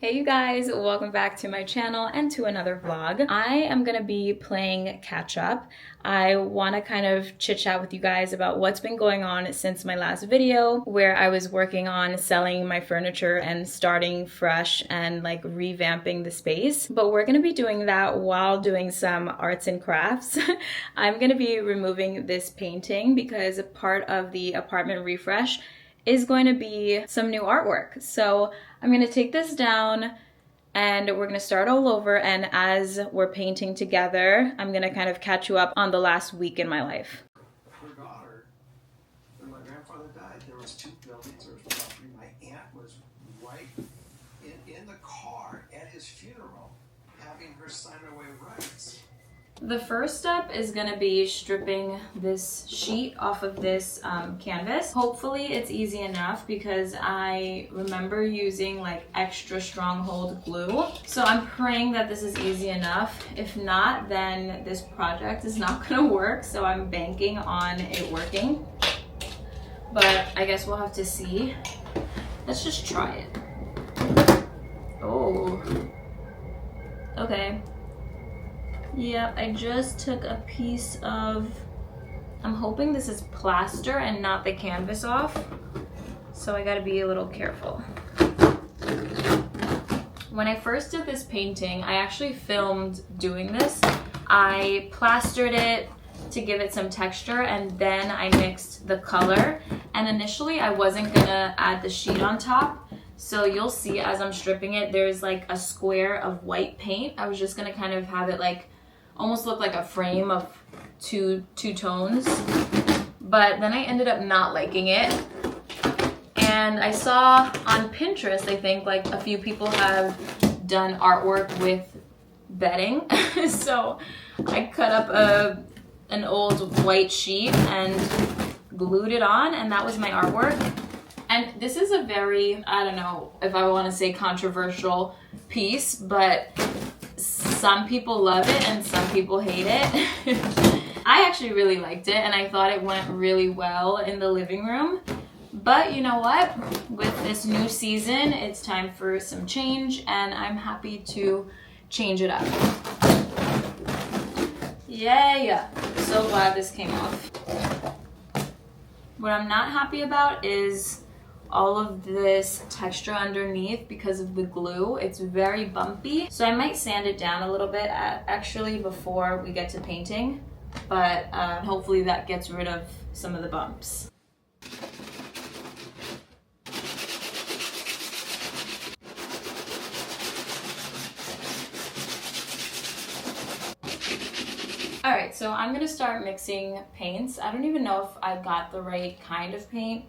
Hey you guys, welcome back to my channel and to another vlog. I am gonna be playing catch up. I wanna kind of chit chat with you guys about what's been going on since my last video where I was working on selling my furniture and starting fresh and like revamping the space. But we're gonna be doing that while doing some arts and crafts. I'm gonna be removing this painting because part of the apartment refresh is going to be some new artwork. So I'm going to take this down and we're going to start all over, and as we're painting together, I'm going to kind of catch you up on the last week in my life. Her daughter, when my grandfather died, there was two buildings, there was property. My aunt was right in the car at his funeral, having her sign away rights. The first step is going to be stripping this sheet off of this canvas. Hopefully it's easy enough because I remember using like extra stronghold glue. So I'm praying that this is easy enough. If not, then this project is not going to work. So I'm banking on it working. But I guess we'll have to see. Let's just try it. Oh. Okay. Yep, I just took a piece of, I'm hoping this is plaster and not the canvas off, so I gotta be a little careful. When I first did this painting, I actually filmed doing this. I plastered it to give it some texture, and then I mixed the color, and initially I wasn't gonna add the sheet on top. So you'll see as I'm stripping it, there's like a square of white paint. I was just gonna kind of have it like almost look like a frame of two tones, but then I ended up not liking it. And I saw on Pinterest, I think like a few people have done artwork with bedding. So I cut up an old white sheet and glued it on, and that was my artwork. And this is a very, I don't know if I want to say controversial piece, but some people love it and some people hate it. I actually really liked it and I thought it went really well in the living room. But you know what? With this new season, it's time for some change, and I'm happy to change it up. Yay! So glad this came off. What I'm not happy about is all of this texture underneath because of the glue. It's very bumpy, so I might sand it down a little bit actually before we get to painting, but hopefully that gets rid of some of the bumps. Alright, so I'm gonna start mixing paints. I don't even know if I got the right kind of paint,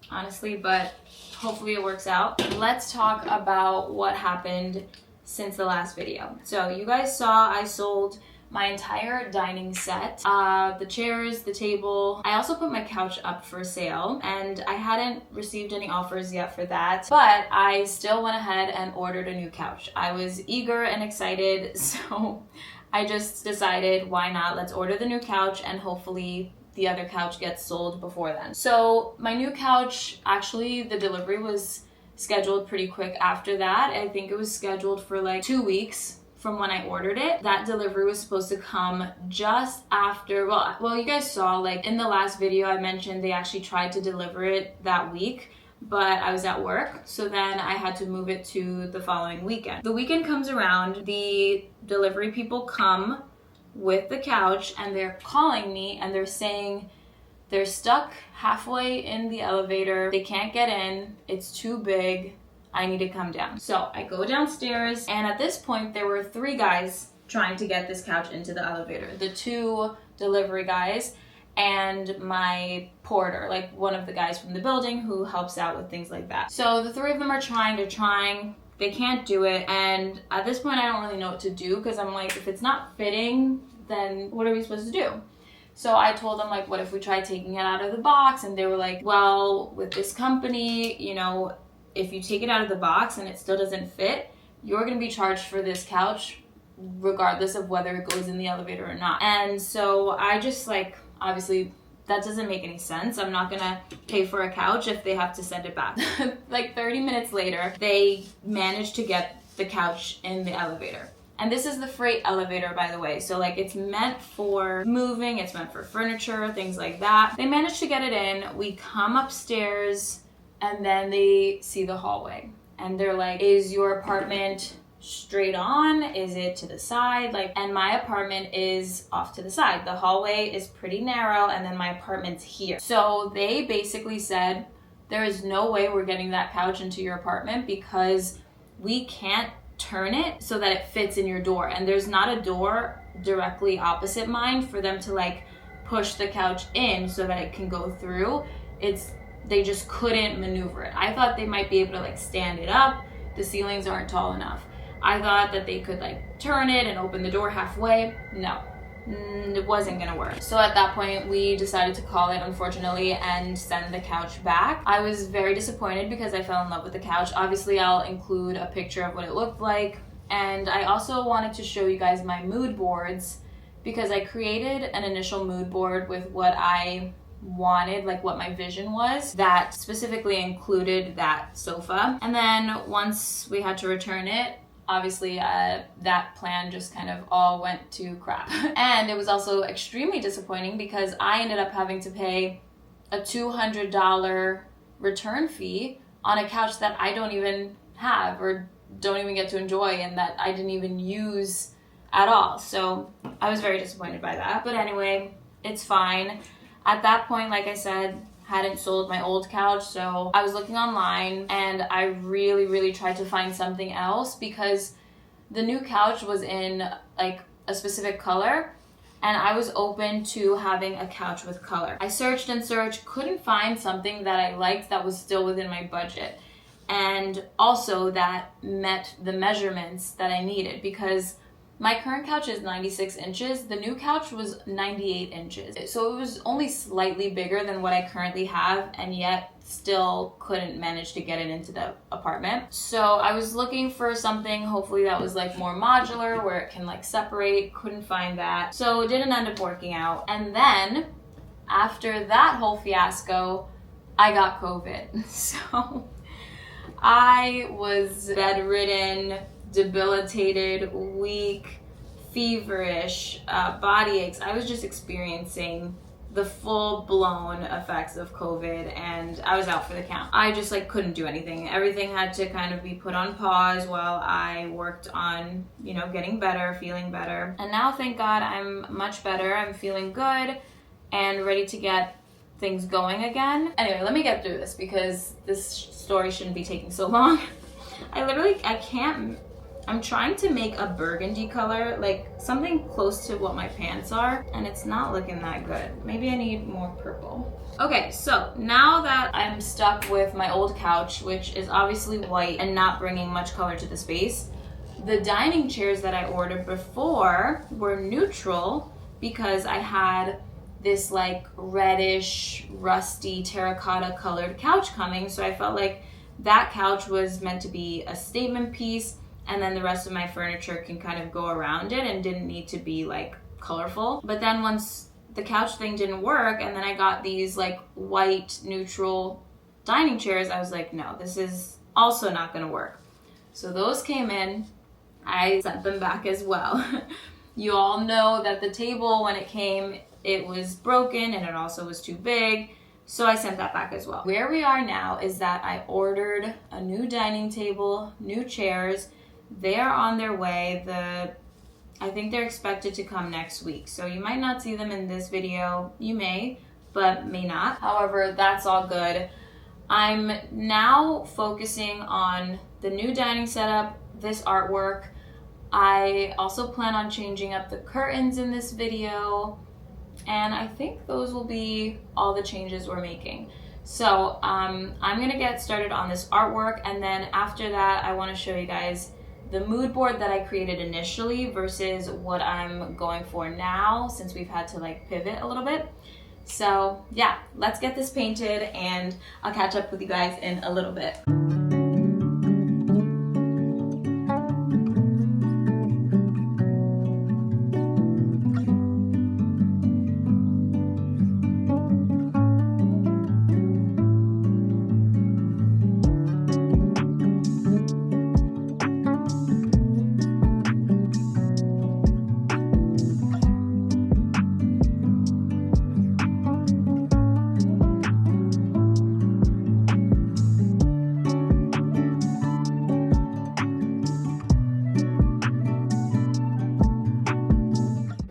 honestly, but hopefully it works out. Let's talk about what happened since the last video. So you guys saw I sold my entire dining set, the chairs, the table. I also put my couch up for sale, and I hadn't received any offers yet for that, but I still went ahead and ordered a new couch. I was eager and excited, so I just decided, why not? Let's order the new couch and hopefully the other couch gets sold before then. So my new couch, actually the delivery was scheduled pretty quick after that. I think it was scheduled for like 2 weeks from when I ordered it. That delivery was supposed to come just after, well, you guys saw like in the last video I mentioned they actually tried to deliver it that week, but I was at work, so then I had to move it to the following weekend. The weekend comes around, the delivery people come with the couch and they're calling me and they're saying they're stuck halfway in the elevator, they can't get in, it's too big, I need to come down. So I go downstairs, and at this point there were 3 guys trying to get this couch into the elevator. The 2 delivery guys and my porter, like one of the guys from the building who helps out with things like that. So the 3 of them are trying, they can't do it, and at this point I don't really know what to do because I'm like, if it's not fitting, then what are we supposed to do? So I told them like, what if we try taking it out of the box? And they were like, well, with this company, you know, if you take it out of the box and it still doesn't fit, you're gonna be charged for this couch regardless of whether it goes in the elevator or not. And so I just like obviously that doesn't make any sense. I'm not gonna pay for a couch if they have to send it back. Like 30 minutes later, they managed to get the couch in the elevator. And this is the freight elevator, by the way. So like it's meant for moving, it's meant for furniture, things like that. They managed to get it in. We come upstairs and then they see the hallway. And they're like, is your apartment straight on? Is it to the side? Like, and my apartment is off to the side. The hallway is pretty narrow and then my apartment's here. So they basically said, there is no way we're getting that couch into your apartment because we can't turn it so that it fits in your door, and there's not a door directly opposite mine for them to like push the couch in so that it can go through. They just couldn't maneuver it. I thought they might be able to like stand it up. The ceilings aren't tall enough. I thought that they could like turn it and open the door halfway. No, it wasn't gonna work. So at that point we decided to call it, unfortunately, and send the couch back. I was very disappointed because I fell in love with the couch. Obviously I'll include a picture of what it looked like, and I also wanted to show you guys my mood boards because I created an initial mood board with what I wanted, like what my vision was, that specifically included that sofa. And then once we had to return it, obviously that plan just kind of all went to crap. And it was also extremely disappointing because I ended up having to pay a $200 return fee on a couch that I don't even have or don't even get to enjoy and that I didn't even use at all. So I was very disappointed by that. But anyway, it's fine. At that point, like I said, hadn't sold my old couch, so I was looking online and I really tried to find something else because the new couch was in like a specific color and I was open to having a couch with color. I searched and searched, couldn't find something that I liked that was still within my budget and also that met the measurements that I needed, because my current couch is 96 inches. The new couch was 98 inches. So it was only slightly bigger than what I currently have, and yet still couldn't manage to get it into the apartment. So I was looking for something hopefully that was like more modular where it can like separate. Couldn't find that. So it didn't end up working out. And then after that whole fiasco, I got COVID. So I was bedridden, debilitated, weak, feverish, body aches. I was just experiencing the full-blown effects of COVID and I was out for the count. I just like couldn't do anything. Everything had to kind of be put on pause while I worked on, you know, getting better, feeling better. And now, thank God, I'm much better. I'm feeling good and ready to get things going again. Anyway, let me get through this because this story shouldn't be taking so long. I'm trying to make a burgundy color, like something close to what my pants are, and it's not looking that good. Maybe I need more purple. Okay, so now that I'm stuck with my old couch, which is obviously white and not bringing much color to the space, the dining chairs that I ordered before were neutral because I had this like reddish, rusty, terracotta colored couch coming, so I felt like that couch was meant to be a statement piece, and then the rest of my furniture can kind of go around it and didn't need to be like colorful. But then once the couch thing didn't work and then I got these like white neutral dining chairs, I was like, no, this is also not gonna work. So those came in, I sent them back as well. You all know that the table, when it came, it was broken and it also was too big. So I sent that back as well. Where we are now is that I ordered a new dining table, new chairs. They're on their way. I think they're expected to come next week. So you might not see them in this video. You may, but may not. However, that's all good. I'm now focusing on the new dining setup, this artwork. I also plan on changing up the curtains in this video. And I think those will be all the changes we're making. So I'm gonna get started on this artwork, and then after that I wanna show you guys the mood board that I created initially versus what I'm going for now, since we've had to like pivot a little bit. So yeah, let's get this painted and I'll catch up with you guys in a little bit.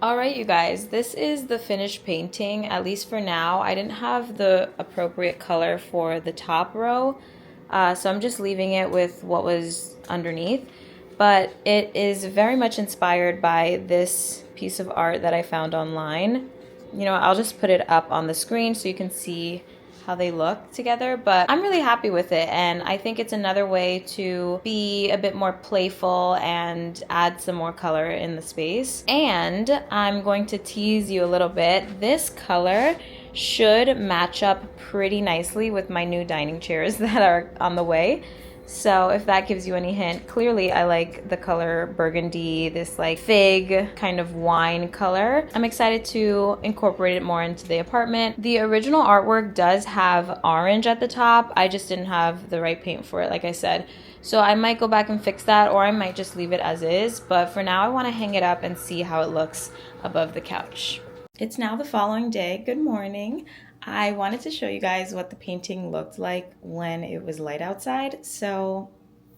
All right, you guys, this is the finished painting, at least for now. I didn't have the appropriate color for the top row, so I'm just leaving it with what was underneath. But it is very much inspired by this piece of art that I found online. You know, I'll just put it up on the screen so you can see how they look together, but I'm really happy with it, and I think it's another way to be a bit more playful and add some more color in the space. And I'm going to tease you a little bit. This color should match up pretty nicely with my new dining chairs that are on the way. So if that gives you any hint, clearly I like the color burgundy, this like fig kind of wine color. I'm excited to incorporate it more into the apartment. The original artwork does have orange at the top. I just didn't have the right paint for it, like I said. So I might go back and fix that, or I might just leave it as is. But for now, I want to hang it up and see how it looks above the couch. It's now the following day. Good morning. I wanted to show you guys what the painting looked like when it was light outside. So,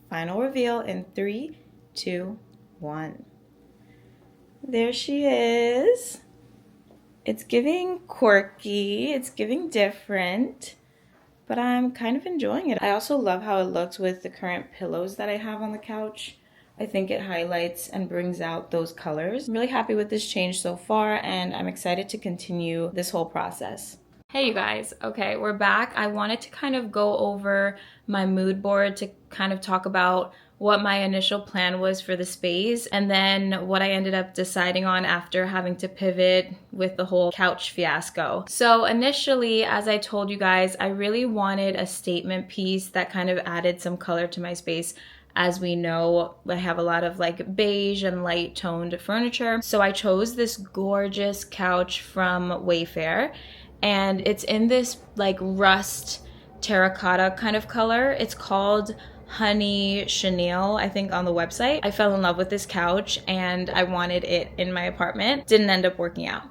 final reveal in 3, 2, 1. There she is. It's giving quirky, it's giving different, but I'm kind of enjoying it. I also love how it looks with the current pillows that I have on the couch. I think it highlights and brings out those colors. I'm really happy with this change so far, and I'm excited to continue this whole process. Hey you guys, okay, we're back. I wanted to kind of go over my mood board to kind of talk about what my initial plan was for the space and then what I ended up deciding on after having to pivot with the whole couch fiasco. So initially, as I told you guys, I really wanted a statement piece that kind of added some color to my space. As we know, I have a lot of like beige and light toned furniture. So I chose this gorgeous couch from Wayfair. And it's in this like rust terracotta kind of color. It's called Honey Chenille, I think, on the website. I fell in love with this couch and I wanted it in my apartment. Didn't end up working out.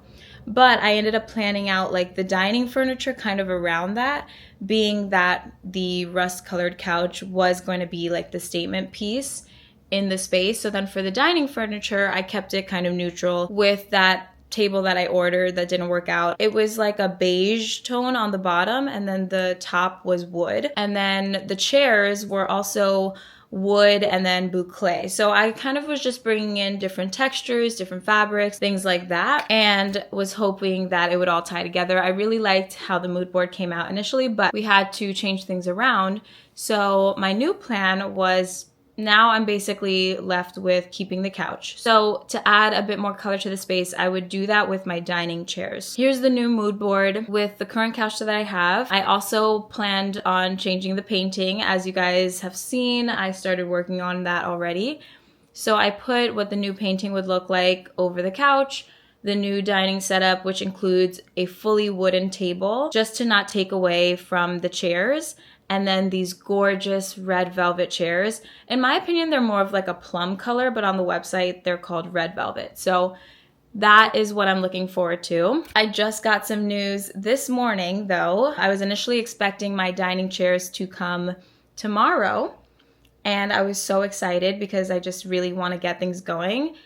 But I ended up planning out like the dining furniture kind of around that, being that the rust colored couch was going to be like the statement piece in the space. So then for the dining furniture, I kept it kind of neutral with that table that I ordered that didn't work out. It was like a beige tone on the bottom and then the top was wood. And then the chairs were also wood and then boucle. So I kind of was just bringing in different textures, different fabrics, things like that, and was hoping that it would all tie together. I really liked how the mood board came out initially, but we had to change things around. So my new plan was now I'm basically left with keeping the couch. So to add a bit more color to the space, I would do that with my dining chairs. Here's the new mood board with the current couch that I have. I also planned on changing the painting. As you guys have seen, I started working on that already. So I put what the new painting would look like over the couch, the new dining setup, which includes a fully wooden table, just to not take away from the chairs. And then these gorgeous red velvet chairs. In my opinion, they're more of like a plum color, but on the website, they're called red velvet. So that is what I'm looking forward to. I just got some news this morning, though. I was initially expecting my dining chairs to come tomorrow, and I was so excited because I just really want to get things going.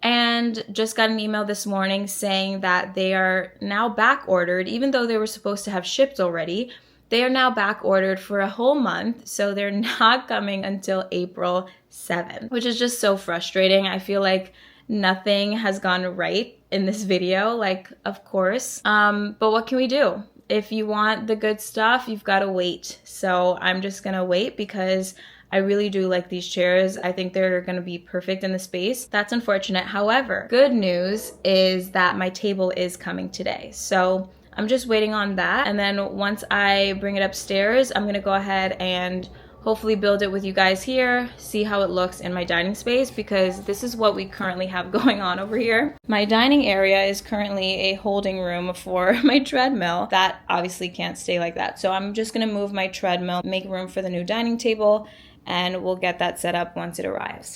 And just got an email this morning saying that they are now back ordered, even though they were supposed to have shipped already. They are now back ordered for a whole month, so they're not coming until April 7th, which is just so frustrating. I feel like nothing has gone right in this video, like, of course. But what can we do? If you want the good stuff, you've got to wait. So I'm just gonna wait because I really do like these chairs. I think they're gonna be perfect in the space. That's unfortunate. However, good news is that my table is coming today. So I'm just waiting on that. And then once I bring it upstairs, I'm gonna go ahead and hopefully build it with you guys here, see how it looks in my dining space, because this is what we currently have going on over here. My dining area is currently a holding room for my treadmill. That obviously can't stay like that. So I'm just gonna move my treadmill, make room for the new dining table, and we'll get that set up once it arrives.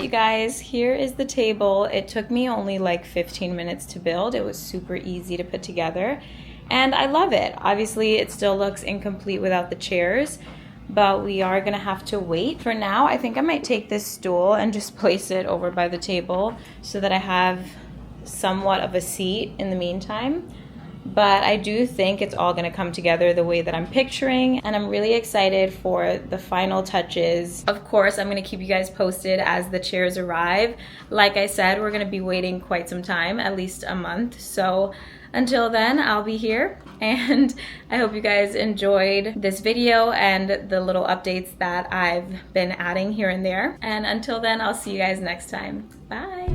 you guys, here is the table. It took me only like 15 minutes to build. It was super easy to put together and I love it. Obviously it still looks incomplete without the chairs, but we are gonna have to wait. For now, I think I might take this stool and just place it over by the table so that I have somewhat of a seat in the meantime. But I do think it's all gonna come together the way that I'm picturing, and I'm really excited for the final touches. Of course, I'm gonna keep you guys posted as the chairs arrive. Like I said, we're gonna be waiting quite some time, at least a month. So until then, I'll be here, and I hope you guys enjoyed this video and the little updates that I've been adding here and there. And until then, I'll see you guys next time. Bye.